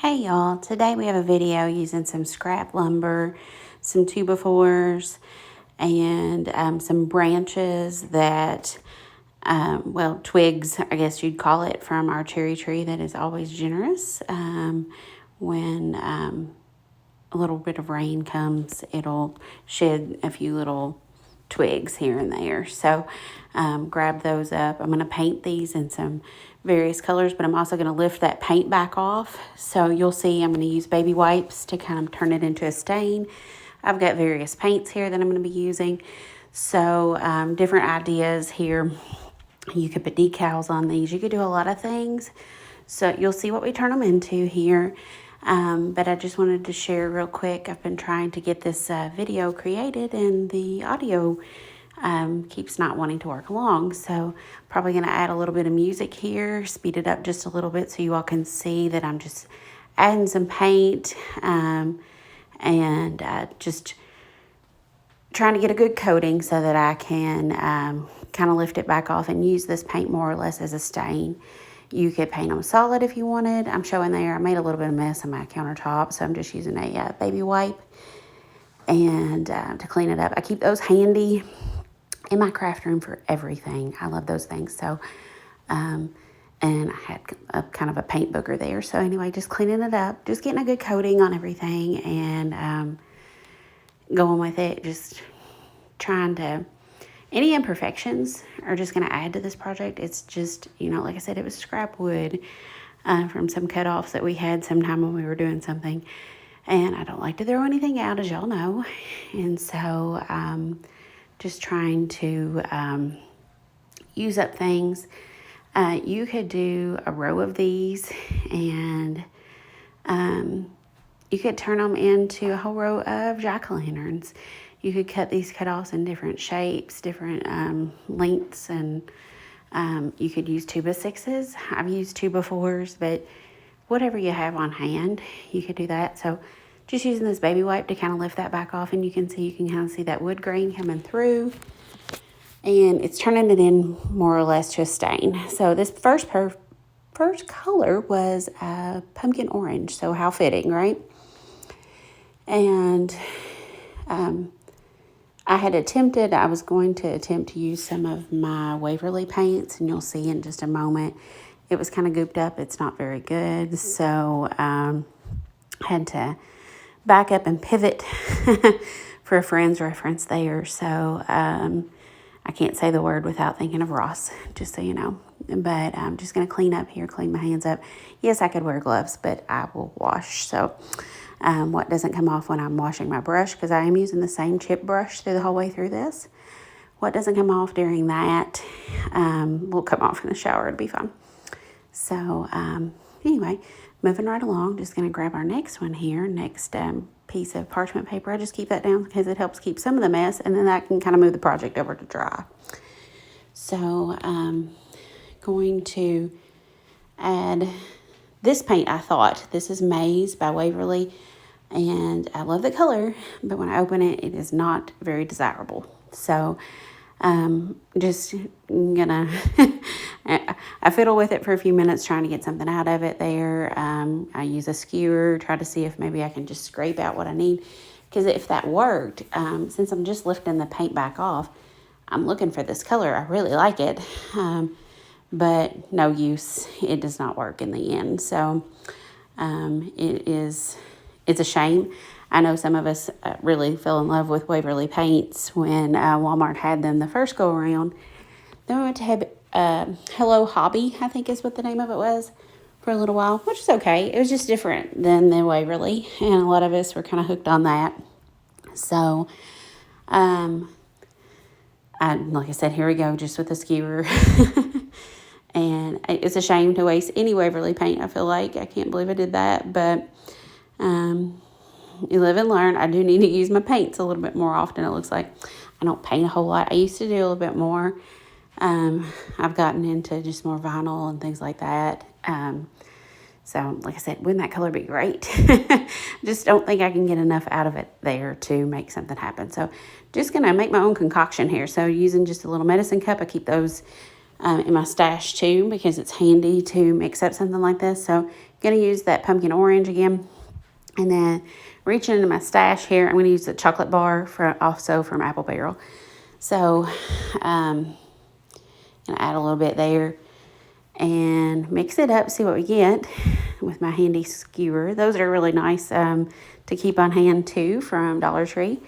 Hey y'all, today we have a video using some scrap lumber, some 2x4s, and some branches that, twigs, I guess you'd call it, from our cherry tree that is always generous. When a little bit of rain comes, it'll shed a few little twigs here and there. So grab those up. I'm going to paint these in some various colors, but I'm also going to lift that paint back off. So you'll see I'm going to use baby wipes to kind of turn it into a stain. I've got various paints here that I'm going to be using. So different ideas here. You could put decals on these. You could do a lot of things. So you'll see what we turn them into here. But I just wanted to share real quick. I've been trying to get this video created and the audio keeps not wanting to work along. So probably going to add a little bit of music here, speed it up just a little bit so you all can see that I'm just adding some paint and just trying to get a good coating so that I can kind of lift it back off and use this paint more or less as a stain. You could paint them solid if you wanted. I'm showing there, I made a little bit of mess on my countertop, so I'm just using a baby wipe and to clean it up. I keep those handy in my craft room for everything. I love those things. So, and I had a kind of a paint booger there. So anyway, just cleaning it up, just getting a good coating on everything and going with it, just trying to, any imperfections are just going to add to this project. It's just, like I said, it was scrap wood from some cutoffs that we had sometime when we were doing something. And I don't like to throw anything out, as y'all know. And so just trying to use up things. You could do a row of these and you could turn them into a whole row of jack-o'-lanterns. You could cut these cutoffs in different shapes, different lengths, and you could use 2x6s. I've used 2x4s, but whatever you have on hand, you could do that. So just using this baby wipe to kind of lift that back off, and you can kind of see that wood grain coming through, and it's turning it in more or less to a stain. So this first color was pumpkin orange, so how fitting, right? And I was going to attempt to use some of my Waverly paints, and you'll see in just a moment. It was kind of gooped up. It's not very good. So had to back up and pivot for a friend's reference there. So I can't say the word without thinking of Ross, just so you know. But I'm just going to clean up here, clean my hands up. Yes, I could wear gloves, but I will wash. So what doesn't come off when I'm washing my brush, because I am using the same chip brush through the whole way through this. What doesn't come off during that will come off in the shower. It'll be fine. So anyway, moving right along, just going to grab our next one here, next piece of parchment paper. I just keep that down because it helps keep some of the mess, and then that can kind of move the project over to dry. So going to add this paint. I thought this is Maze by Waverly, and I love the color, but when I open it, it is not very desirable. So just gonna I fiddle with it for a few minutes trying to get something out of it there. I use a skewer, try to see if maybe I can just scrape out what I need, because if that worked, since I'm just lifting the paint back off, I'm looking for this color. I really like it, but no use. It does not work in the end. So it's a shame. I know some of us really fell in love with Waverly paints when Walmart had them the first go around. Then we went to have Hello Hobby, I think is what the name of it was, for a little while, which is okay. It was just different than the Waverly, and a lot of us were kind of hooked on that. So, like I said, here we go, just with a skewer. And it's a shame to waste any Waverly paint, I feel like. I can't believe I did that, but you live and learn. I do need to use my paints a little bit more often. It looks like I don't paint a whole lot. I used to do a little bit more. I've gotten into just more vinyl and things like that. So like I said, wouldn't that color be great? Just don't think I can get enough out of it there to make something happen. So just going to make my own concoction here. So using just a little medicine cup, I keep those in my stash too, because it's handy to mix up something like this. So going to use that pumpkin orange again. And then reaching into my stash here, I'm going to use the chocolate bar also from Apple Barrel. So going to add a little bit there and mix it up, see what we get with my handy skewer. Those are really nice to keep on hand too from Dollar Tree.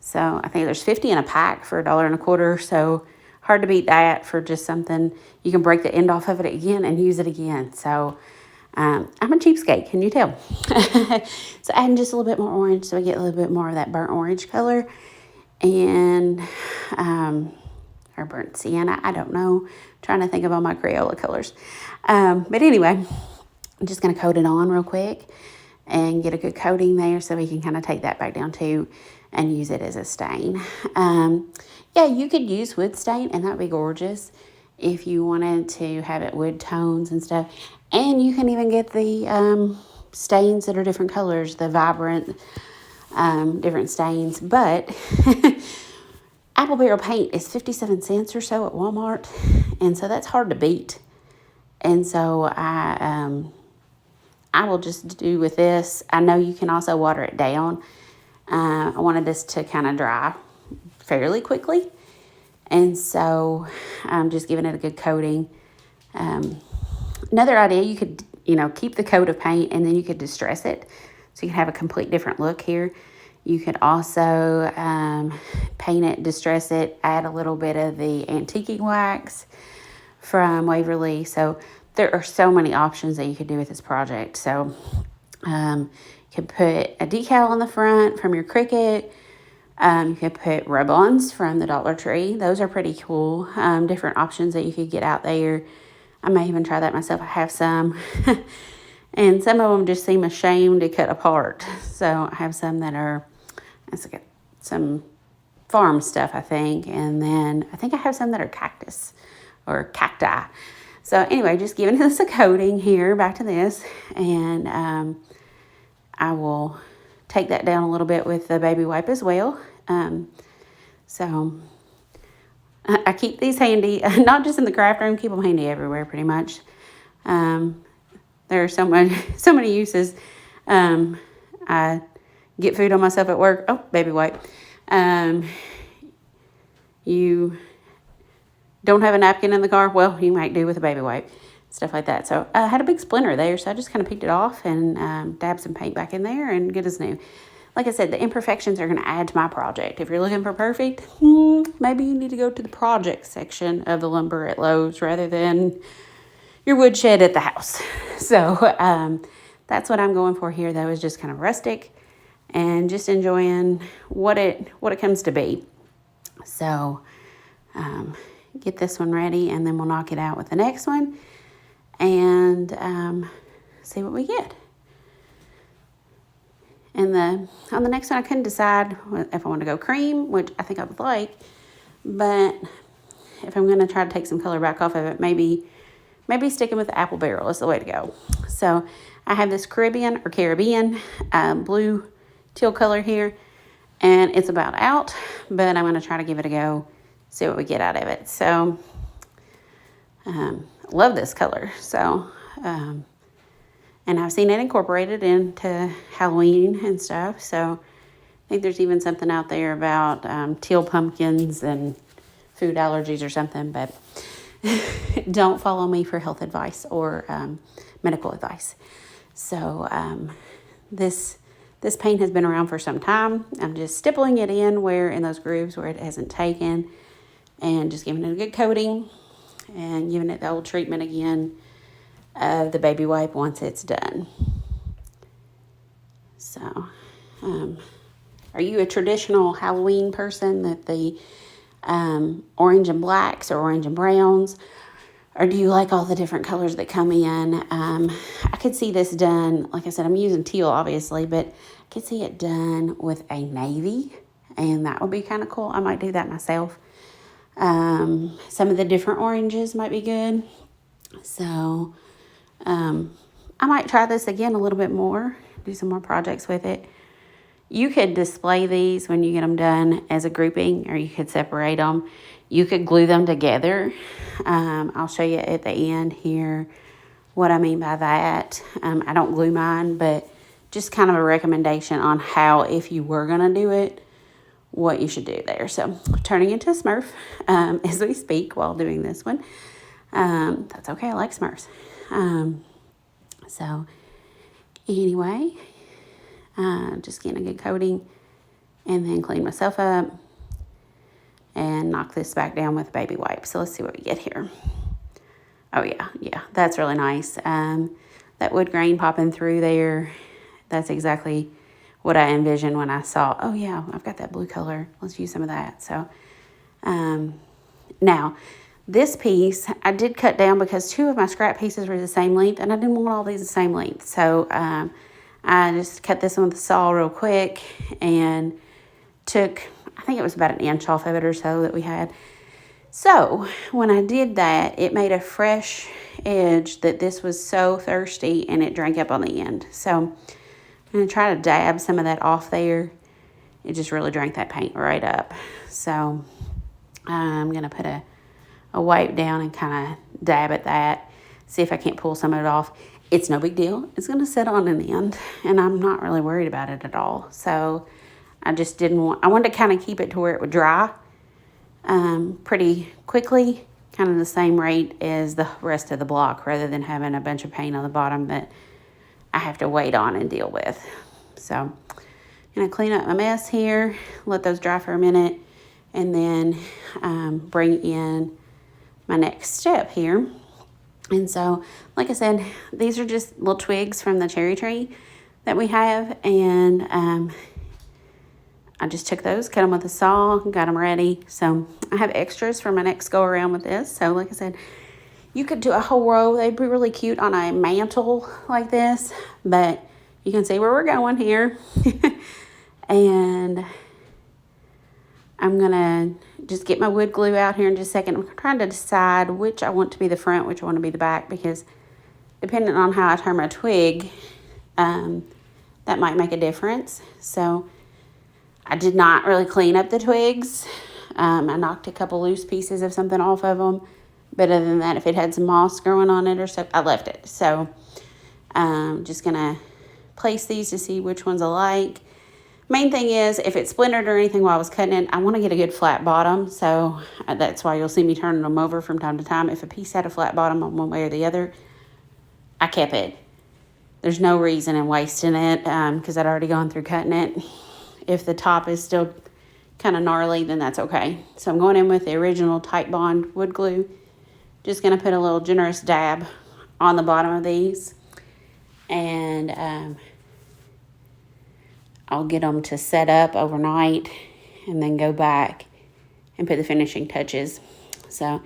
So I think there's 50 in a pack for $1.25. So hard to beat that for just something. You can break the end off of it again and use it again. So I'm a cheapskate, can you tell? So adding just a little bit more orange so we get a little bit more of that burnt orange color. And or burnt sienna, I don't know. I'm trying to think of all my Crayola colors. But anyway, I'm just going to coat it on real quick and get a good coating there so we can kind of take that back down too and use it as a stain. Yeah, you could use wood stain and that'd be gorgeous if you wanted to have it wood tones and stuff. And you can even get the stains that are different colors, the vibrant different stains. But Apple Barrel paint is 57 cents or so at Walmart, and so that's hard to beat. And so I will just do with this. I know you can also water it down. I wanted this to kind of dry fairly quickly, and so I'm just giving it a good coating. Another idea, you could, keep the coat of paint and then you could distress it so you can have a complete different look here. You could also paint it, distress it, add a little bit of the antiquing wax from Waverly. So there are so many options that you could do with this project. So you could put a decal on the front from your Cricut. You could put rub-ons from the Dollar Tree. Those are pretty cool. Different options that you could get out there. I may even try that myself. I have some. And some of them just seem ashamed to cut apart. So I have some that are, it's like some farm stuff, I think. And then I think I have some that are cactus or cacti. So anyway, just giving this a coating here, back to this. And I will take that down a little bit with the baby wipe as well. So I keep these handy, not just in the craft room, keep them handy everywhere pretty much. There are so many uses. I get food on myself at work. Oh, baby wipe. You don't have a napkin in the car? Well, you might do with a baby wipe. Stuff like that. So I had a big splinter there, so I just kind of picked it off and dabbed some paint back in there and good as new. Like I said, the imperfections are going to add to my project. If you're looking for perfect, maybe you need to go to the project section of the lumber at Lowe's rather than your woodshed at the house. So that's what I'm going for here, though, is just kind of rustic and just enjoying what it comes to be. So get this one ready, and then we'll knock it out with the next one and see what we get. And on the next one, I couldn't decide if I want to go cream, which I think I would like, but if I'm going to try to take some color back off of it, maybe sticking with the Apple Barrel is the way to go. So I have this Caribbean blue teal color here, and it's about out, but I'm going to try to give it a go, see what we get out of it. So love this color. So and I've seen it incorporated into Halloween and stuff. So I think there's even something out there about teal pumpkins and food allergies or something, but don't follow me for health advice or medical advice. So this paint has been around for some time. I'm just stippling it in those grooves where it hasn't taken, and just giving it a good coating and giving it the old treatment again of the baby wipe once it's done. So are you a traditional Halloween person, that the orange and blacks or orange and browns, or do you like all the different colors that come in? I could see this done, like I said, I'm using teal obviously, but I could see it done with a navy, and that would be kind of cool. I might do that myself. Some of the different oranges might be good. So I might try this again a little bit more, do some more projects with it. You could display these when you get them done as a grouping, or you could separate them. You could glue them together. I'll show you at the end here what I mean by that. I don't glue mine, but just kind of a recommendation on how, if you were going to do it, what you should do there. So turning into a Smurf as we speak while doing this one. That's okay. I like Smurfs. So anyway, just getting a good coating and then clean myself up and knock this back down with a baby wipe. So let's see what we get here. Oh yeah, that's really nice. That wood grain popping through there, that's exactly what I envisioned when I saw, oh yeah, I've got that blue color. Let's use some of that. So now this piece I did cut down because 2 of my scrap pieces were the same length and I didn't want all these the same length. So I just cut this one with the saw real quick and took, I think it was about 1 inch off of it or so that we had. So when I did that, it made a fresh edge that this was so thirsty and it drank up on the end. So I'm going to try to dab some of that off there. It just really drank that paint right up. So I'm going to put a wipe down and kind of dab at that, see if I can't pull some of it off. It's no big deal. It's going to sit on an end, and I'm not really worried about it at all. So I just I wanted to kind of keep it to where it would dry pretty quickly, kind of the same rate as the rest of the block, rather than having a bunch of paint on the bottom that I have to wait on and deal with. So I'm going to clean up my mess here, let those dry for a minute, and then bring in my next step here. And so, like I said, these are just little twigs from the cherry tree that we have, and I just took those, cut them with a saw, got them ready. So I have extras for my next go around with this. So like I said, you could do a whole row. They'd be really cute on a mantle like this, but you can see where we're going here. And I'm gonna just get my wood glue out here in just a second. I'm trying to decide which I want to be the front, which I want to be the back, because depending on how I turn my twig, that might make a difference. So I did not really clean up the twigs. I knocked a couple loose pieces of something off of them. But other than that, if it had some moss growing on it or so, I left it. So I'm just going to place these to see which ones I like. Main thing is, if it splintered or anything while I was cutting it, I want to get a good flat bottom. So that's why you'll see me turning them over from time to time. If a piece had a flat bottom on one way or the other, I kept it. There's no reason in wasting it because I'd already gone through cutting it. If the top is still kind of gnarly, then that's okay. So I'm going in with the original Tight Bond wood glue. Just going to put a little generous dab on the bottom of these. And I'll get them to set up overnight and then go back and put the finishing touches. So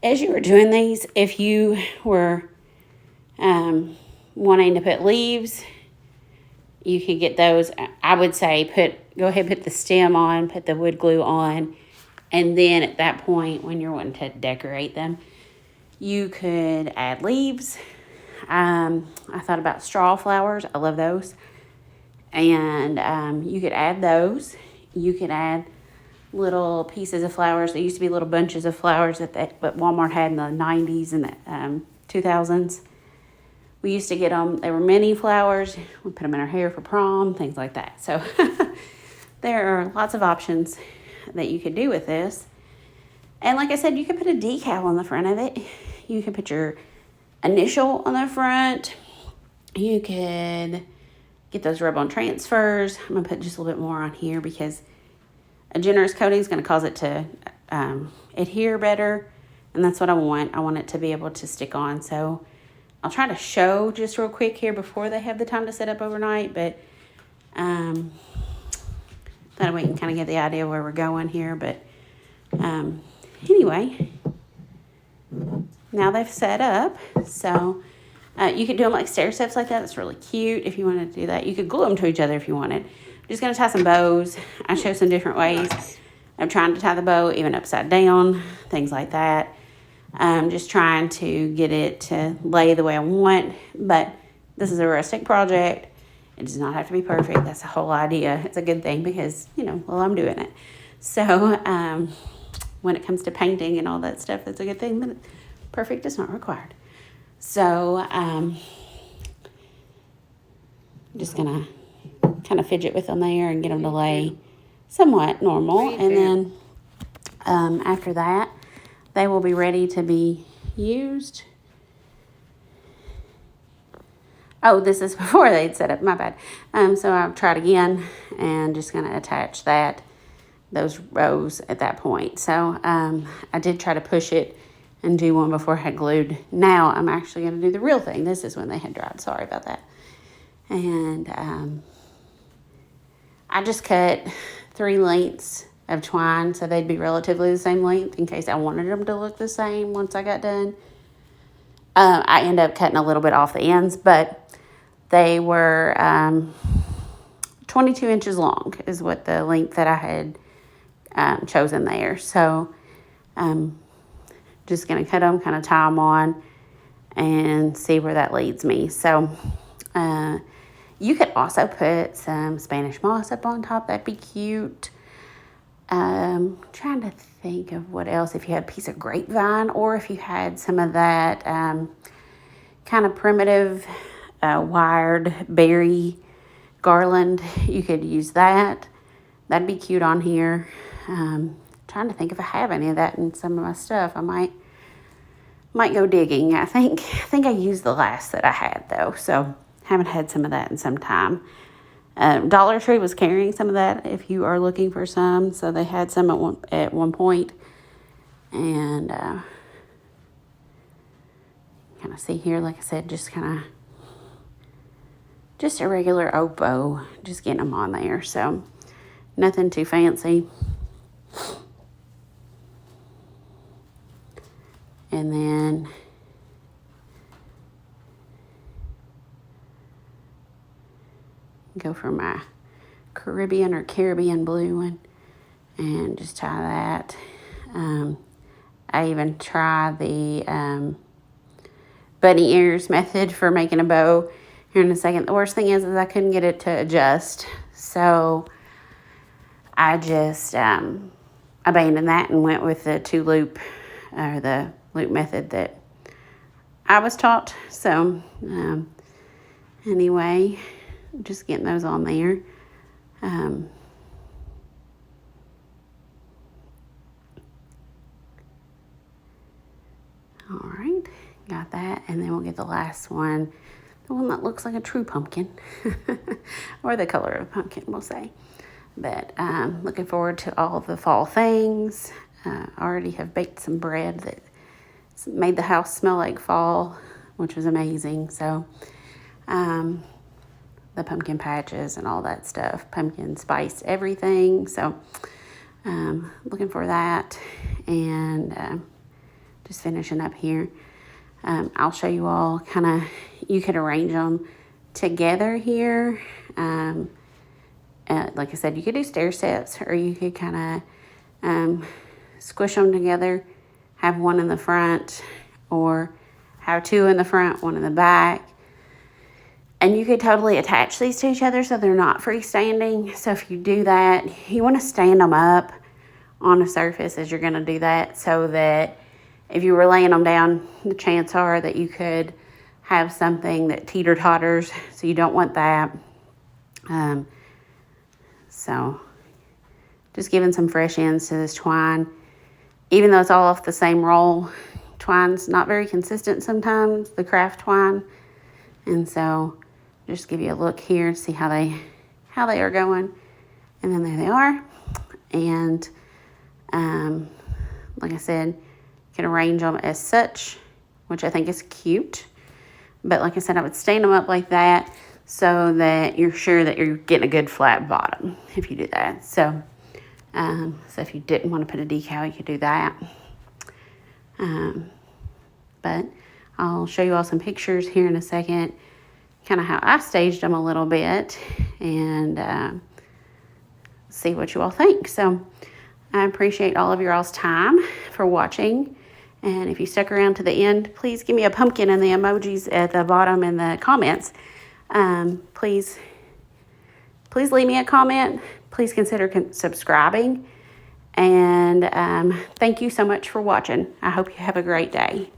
as you were doing these, if you were wanting to put leaves, you could get those. I would say go ahead, put the stem on, put the wood glue on, and then at that point, when you're wanting to decorate them, you could add leaves. I thought about straw flowers. I love those. And you could add those. You could add little pieces of flowers. There used to be little bunches of flowers that Walmart had in the 90s and the 2000s. We used to get them. They were mini flowers. We put them in our hair for prom, things like that. So there are lots of options that you could do with this. And like I said, you could put a decal on the front of it. You could put your initial on the front. You could get those rub-on transfers. I'm going to put just a little bit more on here because a generous coating is going to cause it to adhere better. And that's what I want. I want it to be able to stick on. So I'll try to show just real quick here before they have the time to set up overnight. But that way you can kind of get the idea of where we're going here. But anyway, now they've set up. So you could do them like stair steps like that. That's really cute if you wanted to do that. You could glue them to each other if you wanted. I'm just going to tie some bows. I show some different ways of trying to tie the bow, even upside down, things like that. I'm just trying to get it to lay the way I want. But this is a rustic project. It does not have to be perfect. That's the whole idea. It's a good thing because, I'm doing it. So when it comes to painting and all that stuff, that's a good thing. But perfect is not required. So just gonna kind of fidget with them there and get them to lay somewhat normal. And then after that, they will be ready to be used. Oh, this is before they'd set up, my bad. So I'll try it again and just gonna attach those rows at that point. So I did try to push it and do one before I had glued. Now I'm actually gonna do the real thing. This is when they had dried, sorry about that. And I just cut 3 lengths of twine so they'd be relatively the same length in case I wanted them to look the same once I got done. I ended up cutting a little bit off the ends, but they were 22 inches long is what the length that I had chosen there. So just going to cut them, kind of tie them on and see where that leads me. So you could also put some Spanish moss up on top. That'd be cute. Trying to think of what else, if you had a piece of grapevine or if you had some of that kind of primitive wired berry garland, you could use that. That'd be cute on here. Trying to think if I have any of that in some of my stuff. I might go digging. I think I used the last that I had though, so haven't had some of that in some time. Dollar Tree was carrying some of that if you are looking for some. So they had some at one point. And kind of see here, like I said, just a regular oak bow, just getting them on there. So nothing too fancy. And then go for my Caribbean blue one and just tie that. I even try the bunny ears method for making a bow here in a second. The worst thing is I couldn't get it to adjust, so I just abandoned that and went with the 2-loop or the loop method that I was taught. So anyway, just getting those on there. All right, got that. And then we'll get the last one, the one that looks like a true pumpkin, or the color of a pumpkin, we'll say. But looking forward to all of the fall things. Already have baked some bread that made the house smell like fall, which was amazing. So the pumpkin patches and all that stuff, pumpkin spice everything. So looking for that, and just finishing up here. I'll show you all kind of, you could arrange them together here. Like I said, you could do stair steps, or you could kind of squish them together, have one in the front, or have 2 in the front, 1 in the back. And you could totally attach these to each other so they're not freestanding. So if you do that, you want to stand them up on a surface as you're going to do that, so that if you were laying them down, the chance are that you could have something that teeter-totters, so you don't want that. So just giving some fresh ends to this twine. Even though it's all off the same roll, twine's not very consistent sometimes, the craft twine. And so just give you a look here and see how they are going. And then there they are. And like I said, you can arrange them as such, which I think is cute. But like I said, I would stand them up like that so that you're sure that you're getting a good flat bottom if you do that. So if you didn't want to put a decal, you could do that. But I'll show you all some pictures here in a second, kind of how I staged them a little bit, and see what you all think. So I appreciate all of your all's time for watching. And if you stuck around to the end, please give me a pumpkin and the emojis at the bottom in the comments. Please leave me a comment. Please consider subscribing. And thank you so much for watching. I hope you have a great day.